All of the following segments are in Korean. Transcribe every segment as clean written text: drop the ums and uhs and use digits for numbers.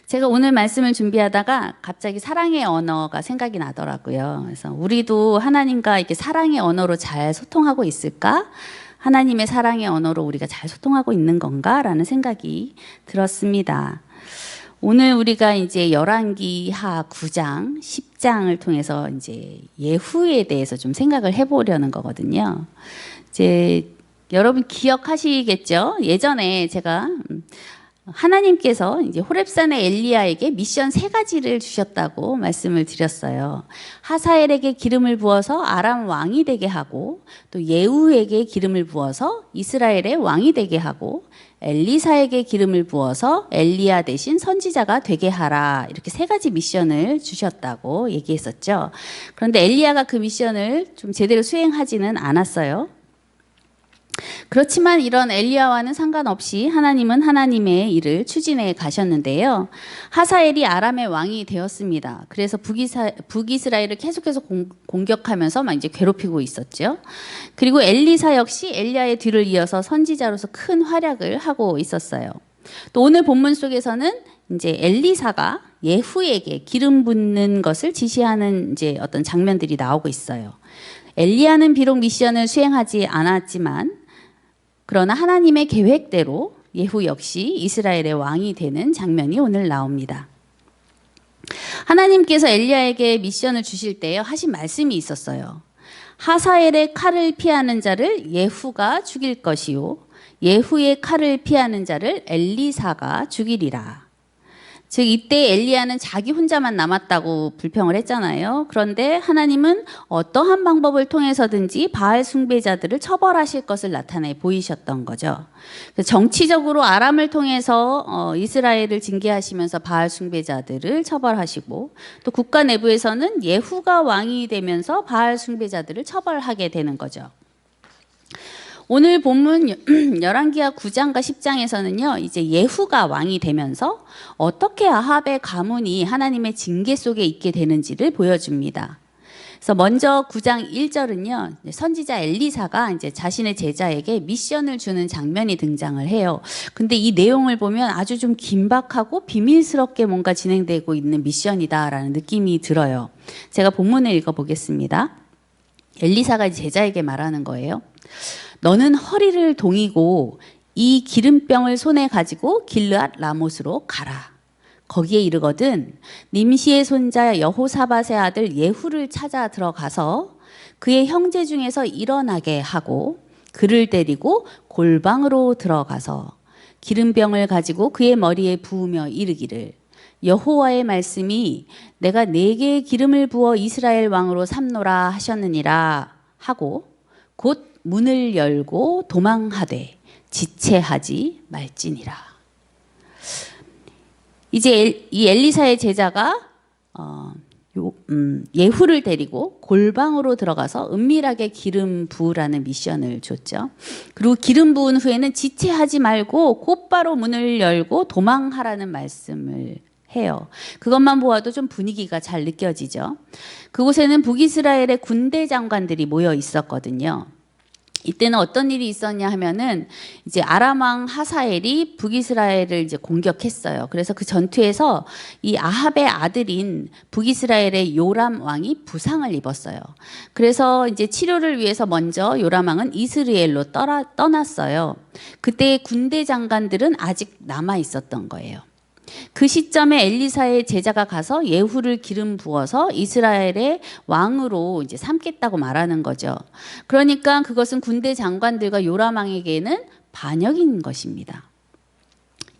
제가 오늘 말씀을 준비하다가 갑자기 사랑의 언어가 생각이 나더라고요. 그래서 우리도 하나님과 이렇게 사랑의 언어로 잘 소통하고 있을까? 하나님의 사랑의 언어로 우리가 잘 소통하고 있는 건가? 라는 생각이 들었습니다. 오늘 우리가 이제 열왕기하 9장, 10장을 통해서 이제 예후에 대해서 좀 생각을 해보려는 거거든요. 이제 여러분 기억하시겠죠? 예전에 제가 하나님께서 이제 호렙산의 엘리야에게 미션 3가지를 주셨다고 말씀을 드렸어요. 하사엘에게 기름을 부어서 아람 왕이 되게 하고, 또 예후에게 기름을 부어서 이스라엘의 왕이 되게 하고, 엘리사에게 기름을 부어서 엘리야 대신 선지자가 되게 하라. 이렇게 3가지 미션을 주셨다고 얘기했었죠. 그런데 엘리야가 그 미션을 좀 제대로 수행하지는 않았어요. 그렇지만 이런 엘리야와는 상관없이 하나님은 하나님의 일을 추진해 가셨는데요. 하사엘이 아람의 왕이 되었습니다. 그래서 북이스라엘을 계속해서 공격하면서 막 이제 괴롭히고 있었죠. 그리고 엘리사 역시 엘리야의 뒤를 이어서 선지자로서 큰 활약을 하고 있었어요. 또 오늘 본문 속에서는 이제 엘리사가 예후에게 기름 붓는 것을 지시하는 이제 어떤 장면들이 나오고 있어요. 엘리야는 비록 미션을 수행하지 않았지만 그러나 하나님의 계획대로 예후 역시 이스라엘의 왕이 되는 장면이 오늘 나옵니다. 하나님께서 엘리야에게 미션을 주실 때 하신 말씀이 있었어요. 하사엘의 칼을 피하는 자를 예후가 죽일 것이요 예후의 칼을 피하는 자를 엘리사가 죽이리라. 즉 이때 엘리야는 자기 혼자만 남았다고 불평을 했잖아요. 그런데 하나님은 어떠한 방법을 통해서든지 바알 숭배자들을 처벌하실 것을 나타내 보이셨던 거죠. 정치적으로 아람을 통해서 이스라엘을 징계하시면서 바알 숭배자들을 처벌하시고, 또 국가 내부에서는 예후가 왕이 되면서 바알 숭배자들을 처벌하게 되는 거죠. 오늘 본문 열왕기하 9장과 10장에서는요, 이제 예후가 왕이 되면서 어떻게 아합의 가문이 하나님의 징계 속에 있게 되는지를 보여줍니다. 그래서 먼저 9장 1절은요, 선지자 엘리사가 이제 자신의 제자에게 미션을 주는 장면이 등장을 해요. 근데 이 내용을 보면 아주 좀 긴박하고 비밀스럽게 뭔가 진행되고 있는 미션이다라는 느낌이 들어요. 제가 본문을 읽어보겠습니다. 엘리사가 제자에게 말하는 거예요. 너는 허리를 동이고 이 기름병을 손에 가지고 길르앗 라못으로 가라. 거기에 이르거든 님시의 손자 여호사밧의 아들 예후를 찾아 들어가서 그의 형제 중에서 일어나게 하고 그를 데리고 골방으로 들어가서 기름병을 가지고 그의 머리에 부으며 이르기를 여호와의 말씀이 내가 네게 기름을 부어 이스라엘 왕으로 삼노라 하셨느니라 하고 곧 문을 열고 도망하되 지체하지 말지니라. 이제 이 엘리사의 제자가 예후를 데리고 골방으로 들어가서 은밀하게 기름 부으라는 미션을 줬죠. 그리고 기름 부은 후에는 지체하지 말고 곧바로 문을 열고 도망하라는 말씀을 해요. 그것만 보아도 좀 분위기가 잘 느껴지죠. 그곳에는 북이스라엘의 군대 장관들이 모여 있었거든요. 이때는 어떤 일이 있었냐 하면은 이제 아람 왕 하사엘이 북이스라엘을 이제 공격했어요. 그래서 그 전투에서 이 아합의 아들인 북이스라엘의 요람 왕이 부상을 입었어요. 그래서 이제 치료를 위해서 먼저 요람 왕은 이스라엘로 떠났어요. 그때 군대 장관들은 아직 남아 있었던 거예요. 그 시점에 엘리사의 제자가 가서 예후를 기름 부어서 이스라엘의 왕으로 이제 삼겠다고 말하는 거죠. 그러니까 그것은 군대 장관들과 요람 왕에게는 반역인 것입니다.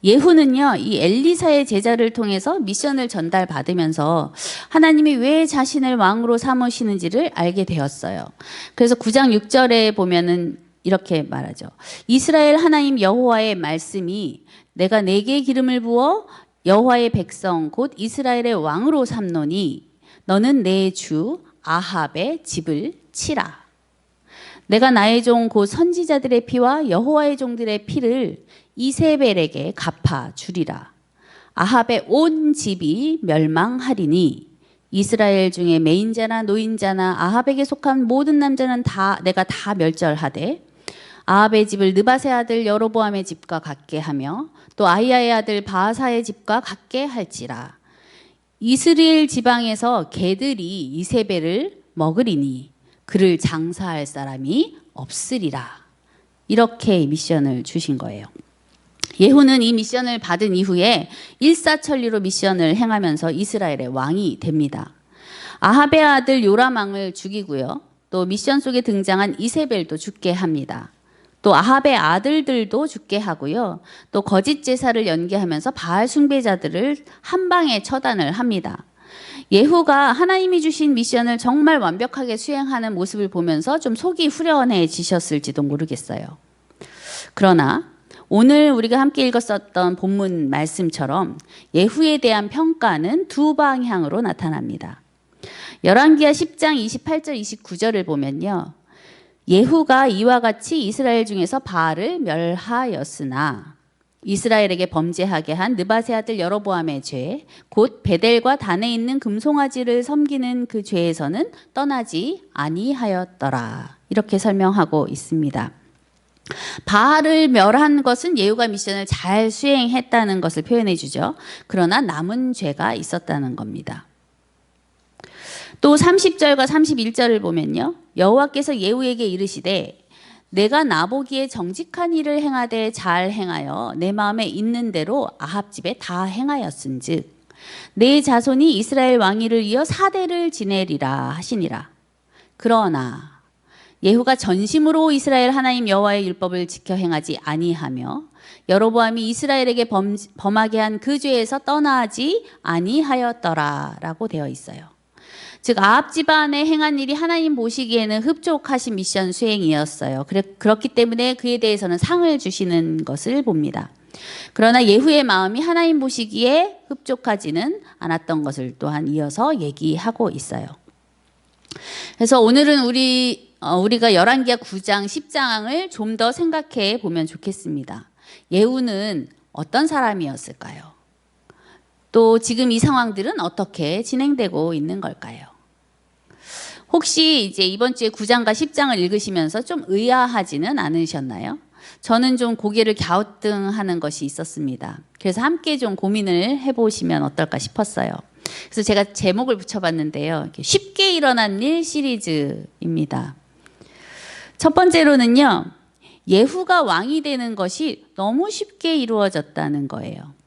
예후는요, 이 엘리사의 제자를 통해서 미션을 전달받으면서 하나님이 왜 자신을 왕으로 삼으시는지를 알게 되었어요. 그래서 9장 6절에 보면은 이렇게 말하죠. 이스라엘 하나님 여호와의 말씀이 내가 네게 기름을 부어 여호와의 백성 곧 이스라엘의 왕으로 삼노니 너는 내 주 아합의 집을 치라. 내가 나의 종 곧 선지자들의 피와 여호와의 종들의 피를 이세벨에게 갚아 주리라. 아합의 온 집이 멸망하리니 이스라엘 중에 매인자나 노인자나 아합에게 속한 모든 남자는 다 내가 다 멸절하되 아합의 집을 느밧의 아들 여로보암의 집과 같게 하며 또 아히야의 아들 바하사의 집과 같게 할지라. 이스라엘 지방에서 개들이 이세벨을 먹으리니 그를 장사할 사람이 없으리라. 이렇게 미션을 주신 거예요. 예후는 이 미션을 받은 이후에 일사천리로 미션을 행하면서 이스라엘의 왕이 됩니다. 아합의 아들 요람 왕을 죽이고요. 또 미션 속에 등장한 이세벨도 죽게 합니다. 또 아합의 아들들도 죽게 하고요. 또 거짓 제사를 연계하면서 바알 숭배자들을 한 방에 처단을 합니다. 예후가 하나님이 주신 미션을 정말 완벽하게 수행하는 모습을 보면서 좀 속이 후련해지셨을지도 모르겠어요. 그러나 오늘 우리가 함께 읽었었던 본문 말씀처럼 예후에 대한 평가는 두 방향으로 나타납니다. 열왕기하 10장 28절 29절을 보면요. 예후가 이와 같이 이스라엘 중에서 바알을 멸하였으나 이스라엘에게 범죄하게 한 느밧의 아들 여로보암의 죄, 곧 베델과 단에 있는 금송아지를 섬기는 그 죄에서는 떠나지 아니하였더라. 이렇게 설명하고 있습니다. 바알을 멸한 것은 예후가 미션을 잘 수행했다는 것을 표현해 주죠. 그러나 남은 죄가 있었다는 겁니다. 또 30절과 31절을 보면요. 여호와께서 예후에게 이르시되 내가 나보기에 정직한 일을 행하되 잘 행하여 내 마음에 있는 대로 아합 집에 다 행하였은즉 내 자손이 이스라엘 왕위를 이어 4대를 지내리라 하시니라. 그러나 예후가 전심으로 이스라엘 하나님 여호와의 율법을 지켜 행하지 아니하며 여로보암이 이스라엘에게 범하게 한 그 죄에서 떠나지 아니하였더라라고 되어 있어요. 즉 아합 집안에 행한 일이 하나님 보시기에는 흡족하신 미션 수행이었어요. 그렇기 때문에 그에 대해서는 상을 주시는 것을 봅니다. 그러나 예후의 마음이 하나님 보시기에 흡족하지는 않았던 것을 또한 이어서 얘기하고 있어요. 그래서 오늘은 우리가 열왕기하 9장 10장을 좀 더 생각해 보면 좋겠습니다. 예후는 어떤 사람이었을까요? 또 지금 이 상황들은 어떻게 진행되고 있는 걸까요? 혹시 이제 이번 주에 9장과 10장을 읽으시면서 좀 의아하지는 않으셨나요? 저는 좀 고개를 갸우뚱하는 것이 있었습니다. 그래서 함께 좀 고민을 해보시면 어떨까 싶었어요. 그래서 제가 제목을 붙여봤는데요. 쉽게 일어난 일 시리즈입니다. 첫 번째로는요. 예후가 왕이 되는 것이 너무 쉽게 이루어졌다는 거예요.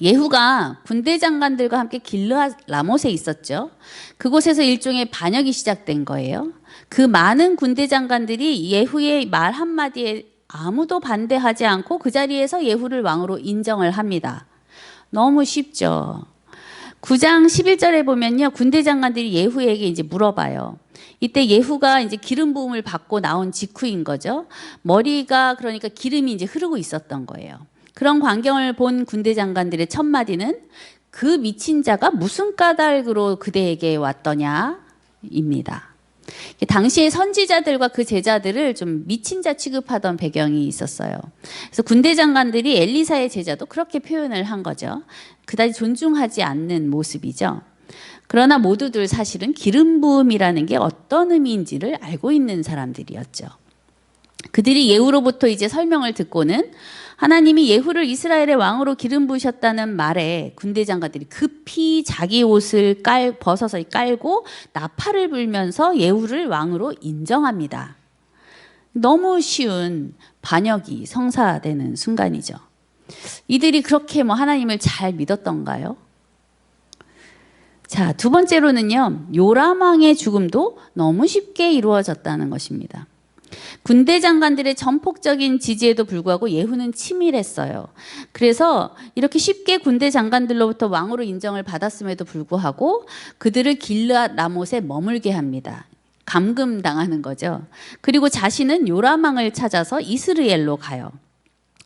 예후가 군대 장관들과 함께 길르앗 라못에 있었죠. 그곳에서 일종의 반역이 시작된 거예요. 그 많은 군대 장관들이 예후의 말 한마디에 아무도 반대하지 않고 그 자리에서 예후를 왕으로 인정을 합니다. 너무 쉽죠. 9장 11절에 보면요. 군대 장관들이 예후에게 이제 물어봐요. 이때 예후가 이제 기름 부음을 받고 나온 직후인 거죠. 머리가 그러니까 기름이 이제 흐르고 있었던 거예요. 그런 광경을 본 군대 장관들의 첫 마디는 그 미친 자가 무슨 까닭으로 그대에게 왔더냐입니다. 당시의 선지자들과 그 제자들을 좀 미친 자 취급하던 배경이 있었어요. 그래서 군대 장관들이 엘리사의 제자도 그렇게 표현을 한 거죠. 그다지 존중하지 않는 모습이죠. 그러나 모두들 사실은 기름 부음이라는 게 어떤 의미인지를 알고 있는 사람들이었죠. 그들이 예후로부터 이제 설명을 듣고는 하나님이 예후를 이스라엘의 왕으로 기름 부으셨다는 말에 군대 장관들이 급히 자기 옷을 벗어서 깔고 나팔을 불면서 예후를 왕으로 인정합니다. 너무 쉬운 반역이 성사되는 순간이죠. 이들이 그렇게 하나님을 잘 믿었던가요? 자, 두 번째로는요. 요람 왕의 죽음도 너무 쉽게 이루어졌다는 것입니다. 군대 장관들의 전폭적인 지지에도 불구하고 예후는 치밀했어요. 그래서 이렇게 쉽게 군대 장관들로부터 왕으로 인정을 받았음에도 불구하고 그들을 길르앗 라못에 머물게 합니다. 감금당하는 거죠. 그리고 자신은 요람 왕을 찾아서 이스라엘로 가요.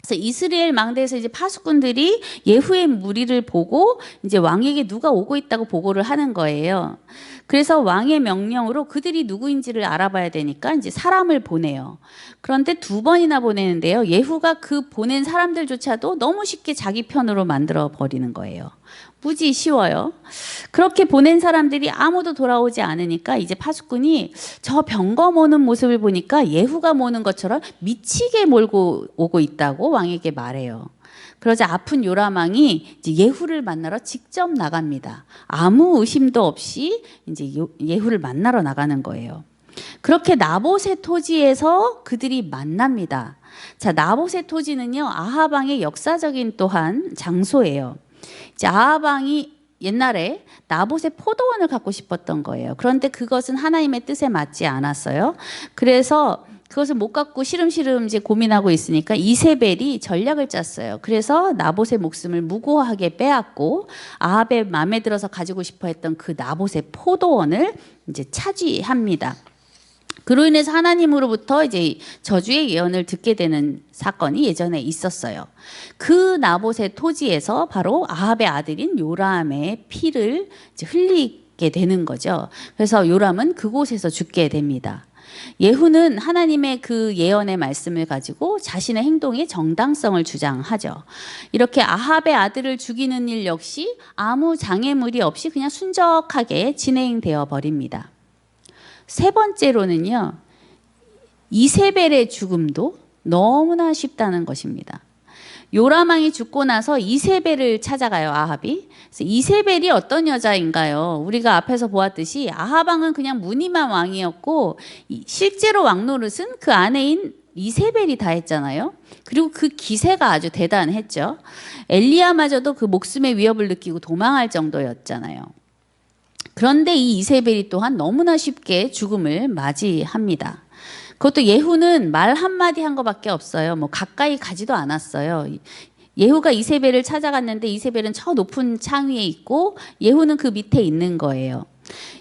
그래서 이스라엘 망대에서 이제 파수꾼들이 예후의 무리를 보고 이제 왕에게 누가 오고 있다고 보고를 하는 거예요. 그래서 왕의 명령으로 그들이 누구인지를 알아봐야 되니까 이제 사람을 보내요. 그런데 2번이나 보내는데요. 예후가 그 보낸 사람들조차도 너무 쉽게 자기 편으로 만들어 버리는 거예요. 무지 쉬워요. 그렇게 보낸 사람들이 아무도 돌아오지 않으니까 이제 파수꾼이 저 병거 모는 모습을 보니까 예후가 모는 것처럼 미치게 몰고 오고 있다고 왕에게 말해요. 그러자 아픈 요람 왕이 이제 예후를 만나러 직접 나갑니다. 아무 의심도 없이 이제 예후를 만나러 나가는 거예요. 그렇게 나봇의 토지에서 그들이 만납니다. 자, 나봇의 토지는요, 아합 왕의 역사적인 또한 장소예요. 이제 아합 왕이 옛날에 나봇의 포도원을 갖고 싶었던 거예요. 그런데 그것은 하나님의 뜻에 맞지 않았어요. 그래서 그것을 못 갖고 시름시름 이제 고민하고 있으니까 이세벨이 전략을 짰어요. 그래서 나봇의 목숨을 무고하게 빼앗고 아합의 마음에 들어서 가지고 싶어 했던 그 나봇의 포도원을 이제 차지합니다. 그로 인해서 하나님으로부터 이제 저주의 예언을 듣게 되는 사건이 예전에 있었어요. 그 나봇의 토지에서 바로 아합의 아들인 요람의 피를 이제 흘리게 되는 거죠. 그래서 요람은 그곳에서 죽게 됩니다. 예후는 하나님의 그 예언의 말씀을 가지고 자신의 행동의 정당성을 주장하죠. 이렇게 아합의 아들을 죽이는 일 역시 아무 장애물이 없이 그냥 순적하게 진행되어 버립니다. 세 번째로는요, 이세벨의 죽음도 너무나 쉽다는 것입니다. 요람 왕이 죽고 나서 이세벨을 찾아가요, 아합이. 그래서 이세벨이 어떤 여자인가요? 우리가 앞에서 보았듯이 아합 왕은 그냥 무늬만 왕이었고 실제로 왕 노릇은 그 아내인 이세벨이 다 했잖아요. 그리고 그 기세가 아주 대단했죠. 엘리야마저도 그 목숨의 위협을 느끼고 도망할 정도였잖아요. 그런데 이 이세벨이 또한 너무나 쉽게 죽음을 맞이합니다. 그것도 예후는 말 한마디 한 것밖에 없어요. 뭐 가까이 가지도 않았어요. 예후가 이세벨을 찾아갔는데 이세벨은 저 높은 창 위에 있고 예후는 그 밑에 있는 거예요.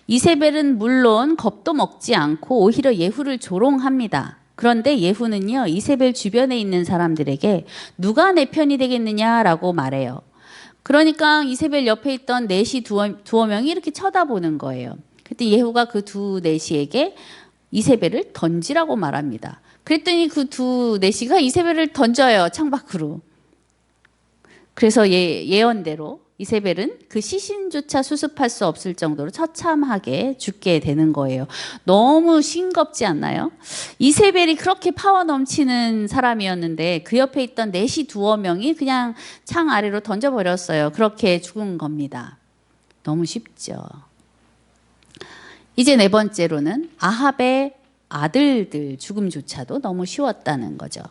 이세벨은 물론 겁도 먹지 않고 오히려 예후를 조롱합니다. 그런데 예후는요, 이세벨 주변에 있는 사람들에게 누가 내 편이 되겠느냐라고 말해요. 그러니까 이세벨 옆에 있던 내시 두어 명이 이렇게 쳐다보는 거예요. 그때 예후가 그 두 내시에게 이세벨을 던지라고 말합니다. 그랬더니 그 두 내시가 이세벨을 던져요, 창밖으로. 그래서 예언대로 이세벨은 그 시신조차 수습할 수 없을 정도로 처참하게 죽게 되는 거예요. 너무 싱겁지 않나요? 이세벨이 그렇게 파워 넘치는 사람이었는데 그 옆에 있던 내시 두어 명이 그냥 창 아래로 던져버렸어요. 그렇게 죽은 겁니다. 너무 쉽죠. 이제 네 번째로는 아합의 아들들 죽음조차도 너무 쉬웠다는 거죠.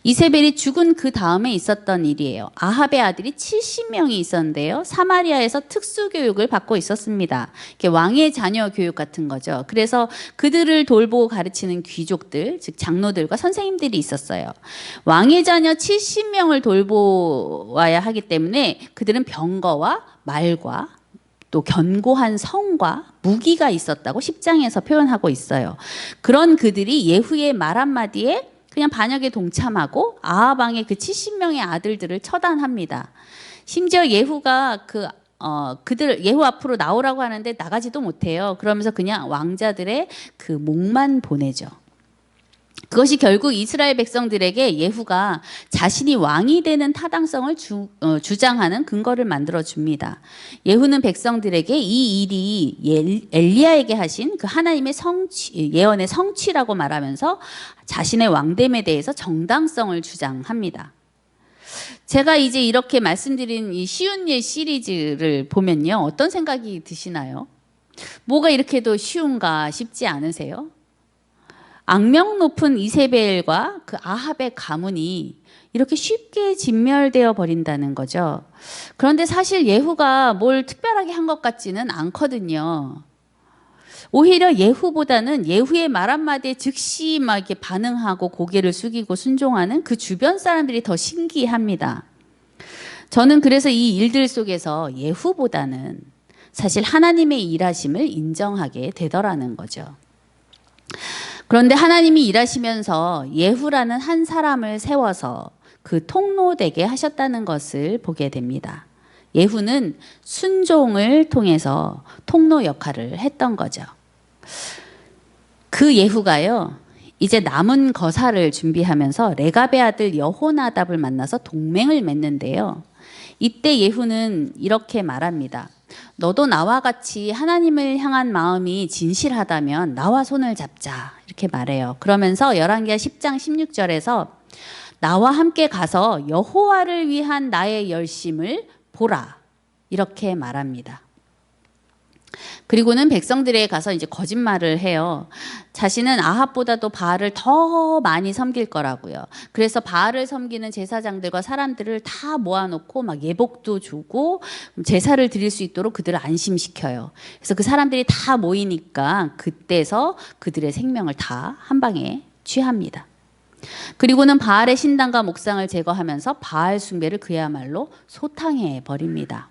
이세벨이 죽은 그 다음에 있었던 일이에요. 아합의 아들이 70명이 있었는데요. 사마리아에서 특수교육을 받고 있었습니다. 이렇게 왕의 자녀 교육 같은 거죠. 그래서 그들을 돌보고 가르치는 귀족들, 즉 장로들과 선생님들이 있었어요. 왕의 자녀 70명을 돌보아야 하기 때문에 그들은 병거와 말과 또 견고한 성과 무기가 있었다고 10장에서 표현하고 있어요. 그런 그들이 예후의 말 한마디에 그냥 반역에 동참하고 아합 왕의 그 70명의 아들들을 처단합니다. 심지어 예후가 그들 예후 앞으로 나오라고 하는데 나가지도 못해요. 그러면서 그냥 왕자들의 그 목만 보내죠. 그것이 결국 이스라엘 백성들에게 예후가 자신이 왕이 되는 타당성을 주장하는 근거를 만들어 줍니다. 예후는 백성들에게 이 일이 엘리야에게 하신 그 하나님의 예언의 성취라고 말하면서 자신의 왕됨에 대해서 정당성을 주장합니다. 제가 이제 이렇게 말씀드린 이 쉬운 일 시리즈를 보면요, 어떤 생각이 드시나요? 뭐가 이렇게도 쉬운가 싶지 않으세요? 악명 높은 이세벨과 그 아합의 가문이 이렇게 쉽게 진멸되어 버린다는 거죠. 그런데 사실 예후가 뭘 특별하게 한 것 같지는 않거든요. 오히려 예후보다는 예후의 말 한마디에 즉시 막 이렇게 반응하고 고개를 숙이고 순종하는 그 주변 사람들이 더 신기합니다. 저는 그래서 이 일들 속에서 예후보다는 사실 하나님의 일하심을 인정하게 되더라는 거죠. 그런데 하나님이 일하시면서 예후라는 한 사람을 세워서 그 통로되게 하셨다는 것을 보게 됩니다. 예후는 순종을 통해서 통로 역할을 했던 거죠. 그 예후가요, 이제 남은 거사를 준비하면서 레갑의 아들 여호나답을 만나서 동맹을 맺는데요. 이때 예후는 이렇게 말합니다. 너도 나와 같이 하나님을 향한 마음이 진실하다면 나와 손을 잡자 이렇게 말해요. 그러면서 열왕기하 10장 16절에서 나와 함께 가서 여호와를 위한 나의 열심을 보라 이렇게 말합니다. 그리고는 백성들에게 가서 이제 거짓말을 해요. 자신은 아합보다도 바알을 더 많이 섬길 거라고요. 그래서 바알을 섬기는 제사장들과 사람들을 다 모아놓고 막 예복도 주고 제사를 드릴 수 있도록 그들을 안심시켜요. 그래서 그 사람들이 다 모이니까 그때서 그들의 생명을 다 한 방에 취합니다. 그리고는 바알의 신당과 목상을 제거하면서 바알 숭배를 그야말로 소탕해 버립니다.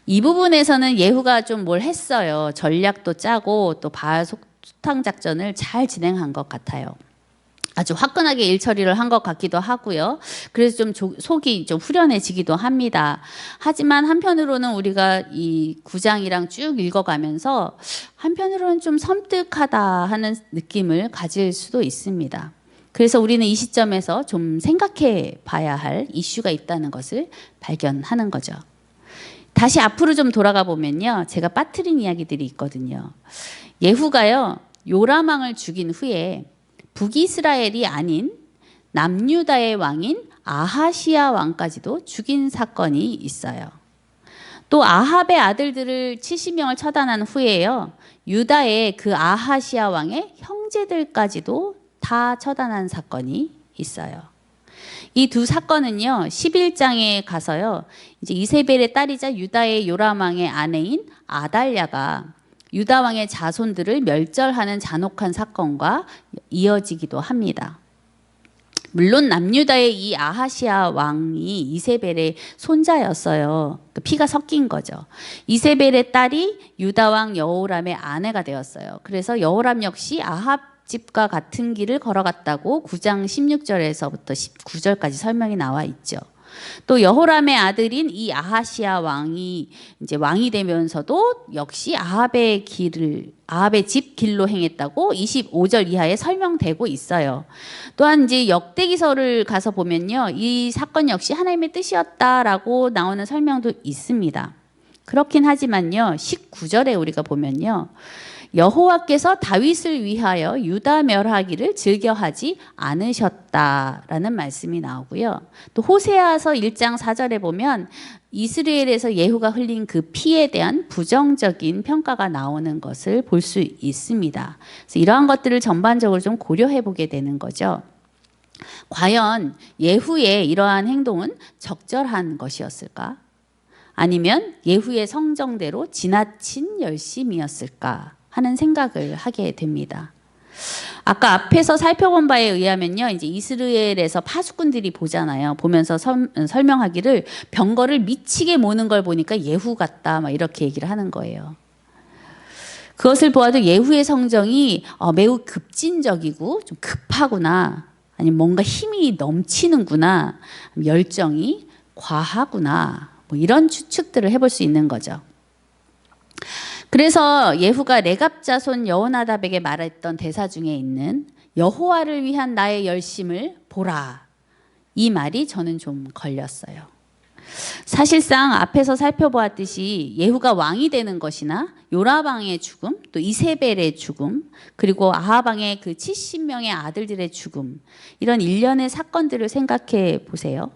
이 부분에서는 예후가 좀 뭘 했어요. 전략도 짜고 또 바알 소탕 작전을 잘 진행한 것 같아요. 아주 화끈하게 일 처리를 한 것 같기도 하고요. 그래서 좀 속이 좀 후련해지기도 합니다. 하지만 한편으로는 우리가 이 9장이랑 쭉 읽어가면서 한편으로는 좀 섬뜩하다 하는 느낌을 가질 수도 있습니다. 그래서 우리는 이 시점에서 좀 생각해 봐야 할 이슈가 있다는 것을 발견하는 거죠. 다시 앞으로 좀 돌아가 보면요. 제가 빠뜨린 이야기들이 있거든요. 예후가요. 요람 왕을 죽인 후에 북이스라엘이 아닌 남유다의 왕인 아하시아 왕까지도 죽인 사건이 있어요. 또 아합의 아들들을 70명을 처단한 후에요. 유다의 그 아하시아 왕의 형제들까지도 다 처단한 사건이 있어요. 이 두 사건은요, 11장에 가서요, 이제 이세벨의 딸이자 유다의 요람 왕의 아내인 아달랴가 유다 왕의 자손들을 멸절하는 잔혹한 사건과 이어지기도 합니다. 물론 남유다의 이 아하시아 왕이 이세벨의 손자였어요. 피가 섞인 거죠. 이세벨의 딸이 유다 왕 여호람의 아내가 되었어요. 그래서 여호람 역시 아합 집과 같은 길을 걸어갔다고 9장 16절에서부터 19절까지 설명이 나와 있죠. 또 여호람의 아들인 이 아하시아 왕이 이제 왕이 되면서도 역시 아합의 집 길로 행했다고 25절 이하에 설명되고 있어요. 또한 이제 역대기서를 가서 보면요, 이 사건 역시 하나님의 뜻이었다라고 나오는 설명도 있습니다. 그렇긴 하지만요, 19절에 우리가 보면요. 여호와께서 다윗을 위하여 유다 멸하기를 즐겨하지 않으셨다라는 말씀이 나오고요. 또 호세아서 1장 4절에 보면 이스라엘에서 예후가 흘린 그 피에 대한 부정적인 평가가 나오는 것을 볼 수 있습니다. 그래서 이러한 것들을 전반적으로 좀 고려해 보게 되는 거죠. 과연 예후의 이러한 행동은 적절한 것이었을까? 아니면 예후의 성정대로 지나친 열심이었을까 하는 생각을 하게 됩니다. 아까 앞에서 살펴본 바에 의하면요, 이제 이스라엘에서 파수꾼들이 보잖아요. 보면서 설명하기를 병거를 미치게 모는 걸 보니까 예후 같다, 막 이렇게 얘기를 하는 거예요. 그것을 보아도 예후의 성정이 매우 급진적이고 좀 급하구나, 아니면 뭔가 힘이 넘치는구나, 열정이 과하구나, 뭐 이런 추측들을 해볼 수 있는 거죠. 그래서 예후가 레갑 자손 여호나답에게 말했던 대사 중에 있는 여호와를 위한 나의 열심을 보라, 이 말이 저는 좀 걸렸어요. 사실상 앞에서 살펴보았듯이 예후가 왕이 되는 것이나 요람 왕의 죽음, 또 이세벨의 죽음, 그리고 아합 왕의 그 70명의 아들들의 죽음, 이런 일련의 사건들을 생각해 보세요.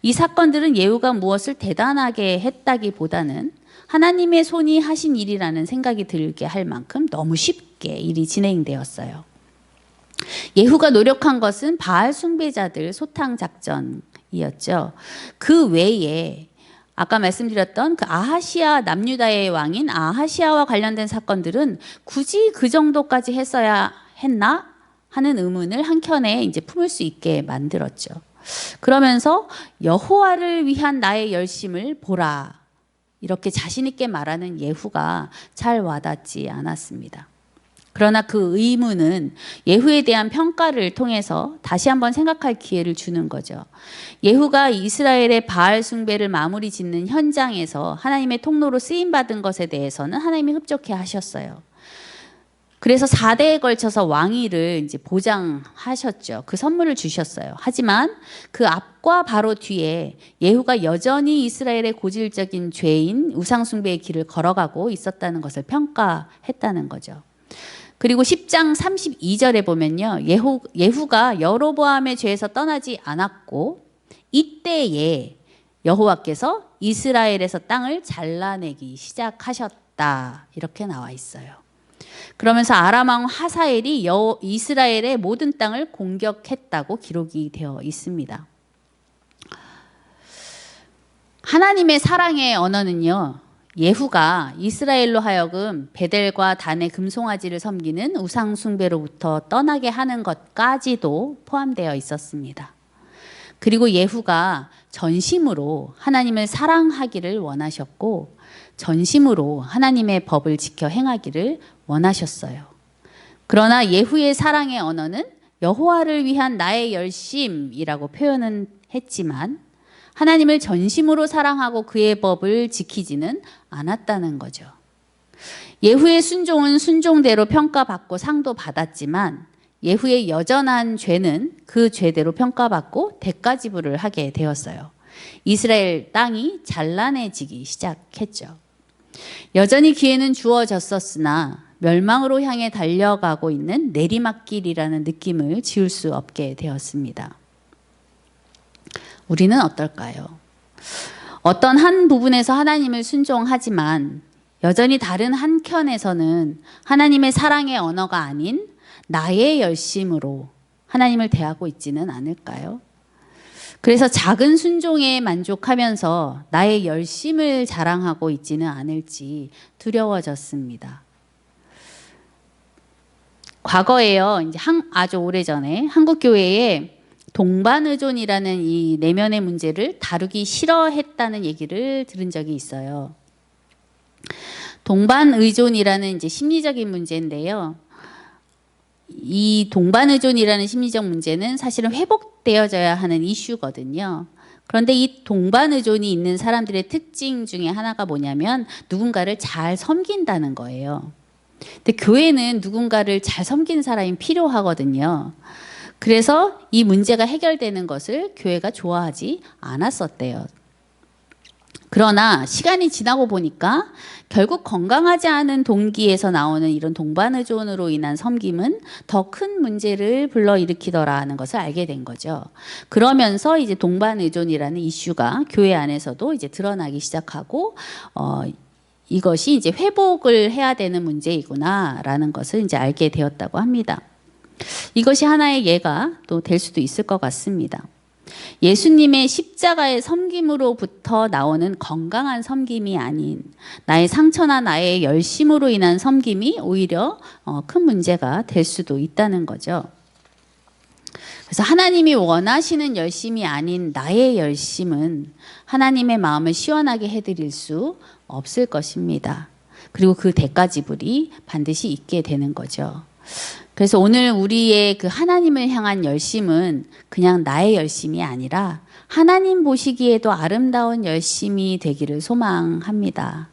이 사건들은 예후가 무엇을 대단하게 했다기보다는 하나님의 손이 하신 일이라는 생각이 들게 할 만큼 너무 쉽게 일이 진행되었어요. 예후가 노력한 것은 바알 숭배자들 소탕 작전이었죠. 그 외에 아까 말씀드렸던 그 아하시아 남유다의 왕인 아하시아와 관련된 사건들은 굳이 그 정도까지 했어야 했나 하는 의문을 한켠에 이제 품을 수 있게 만들었죠. 그러면서 여호와를 위한 나의 열심을 보라, 이렇게 자신 있게 말하는 예후가 잘 와닿지 않았습니다. 그러나 그 의문은 예후에 대한 평가를 통해서 다시 한번 생각할 기회를 주는 거죠. 예후가 이스라엘의 바알 숭배를 마무리 짓는 현장에서 하나님의 통로로 쓰임받은 것에 대해서는 하나님이 흡족해 하셨어요. 그래서 4대에 걸쳐서 왕위를 이제 보장하셨죠. 그 선물을 주셨어요. 하지만 그 앞과 바로 뒤에 예후가 여전히 이스라엘의 고질적인 죄인 우상숭배의 길을 걸어가고 있었다는 것을 평가했다는 거죠. 그리고 10장 32절에 보면요. 예후가 여로보암의 죄에서 떠나지 않았고 이때에 여호와께서 이스라엘에서 땅을 잘라내기 시작하셨다. 이렇게 나와 있어요. 그러면서 아람 왕 하사엘이 이스라엘의 모든 땅을 공격했다고 기록이 되어 있습니다. 하나님의 사랑의 언어는요. 예후가 이스라엘로 하여금 베델과 단의 금송아지를 섬기는 우상 숭배로부터 떠나게 하는 것까지도 포함되어 있었습니다. 그리고 예후가 전심으로 하나님을 사랑하기를 원하셨고 전심으로 하나님의 법을 지켜 행하기를 원하셨어요. 그러나 예후의 사랑의 언어는 여호와를 위한 나의 열심이라고 표현은 했지만 하나님을 전심으로 사랑하고 그의 법을 지키지는 않았다는 거죠. 예후의 순종은 순종대로 평가받고 상도 받았지만 예후의 여전한 죄는 그 죄대로 평가받고 대가지불을 하게 되었어요. 이스라엘 땅이 잘라내지기 시작했죠. 여전히 기회는 주어졌었으나 멸망으로 향해 달려가고 있는 내리막길이라는 느낌을 지울 수 없게 되었습니다. 우리는 어떨까요? 어떤 한 부분에서 하나님을 순종하지만 여전히 다른 한켠에서는 하나님의 사랑의 언어가 아닌 나의 열심으로 하나님을 대하고 있지는 않을까요? 그래서 작은 순종에 만족하면서 나의 열심을 자랑하고 있지는 않을지 두려워졌습니다. 과거에요, 이제 아주 오래전에 한국교회에 동반의존이라는 이 내면의 문제를 다루기 싫어했다는 얘기를 들은 적이 있어요. 동반의존이라는 이제 심리적인 문제인데요. 이 동반의존이라는 심리적 문제는 사실은 회복되어져야 하는 이슈거든요. 그런데 이 동반의존이 있는 사람들의 특징 중에 하나가 뭐냐면 누군가를 잘 섬긴다는 거예요. 근데 교회는 누군가를 잘 섬기는 사람이 필요하거든요. 그래서 이 문제가 해결되는 것을 교회가 좋아하지 않았었대요. 그러나 시간이 지나고 보니까 결국 건강하지 않은 동기에서 나오는 이런 동반의존으로 인한 섬김은 더 큰 문제를 불러일으키더라는 것을 알게 된 거죠. 그러면서 이제 동반의존이라는 이슈가 교회 안에서도 이제 드러나기 시작하고 이것이 이제 회복을 해야 되는 문제이구나라는 것을 이제 알게 되었다고 합니다. 이것이 하나의 예가 또 될 수도 있을 것 같습니다. 예수님의 십자가의 섬김으로부터 나오는 건강한 섬김이 아닌 나의 상처나 나의 열심으로 인한 섬김이 오히려 큰 문제가 될 수도 있다는 거죠. 그래서 하나님이 원하시는 열심이 아닌 나의 열심은 하나님의 마음을 시원하게 해드릴 수 없을 것입니다. 그리고 그 대가지불이 반드시 있게 되는 거죠. 그래서 오늘 우리의 그 하나님을 향한 열심은 그냥 나의 열심이 아니라 하나님 보시기에도 아름다운 열심이 되기를 소망합니다.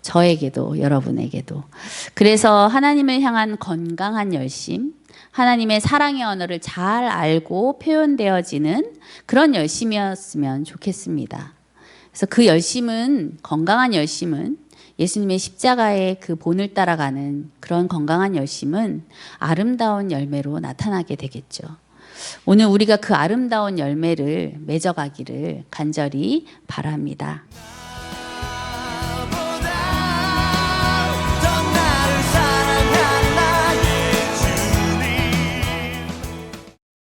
저에게도 여러분에게도. 그래서 하나님을 향한 건강한 열심, 하나님의 사랑의 언어를 잘 알고 표현되어지는 그런 열심이었으면 좋겠습니다. 그래서 그 열심은, 건강한 열심은 예수님의 십자가의 그 본을 따라가는 그런 건강한 열심은 아름다운 열매로 나타나게 되겠죠. 오늘 우리가 그 아름다운 열매를 맺어가기를 간절히 바랍니다.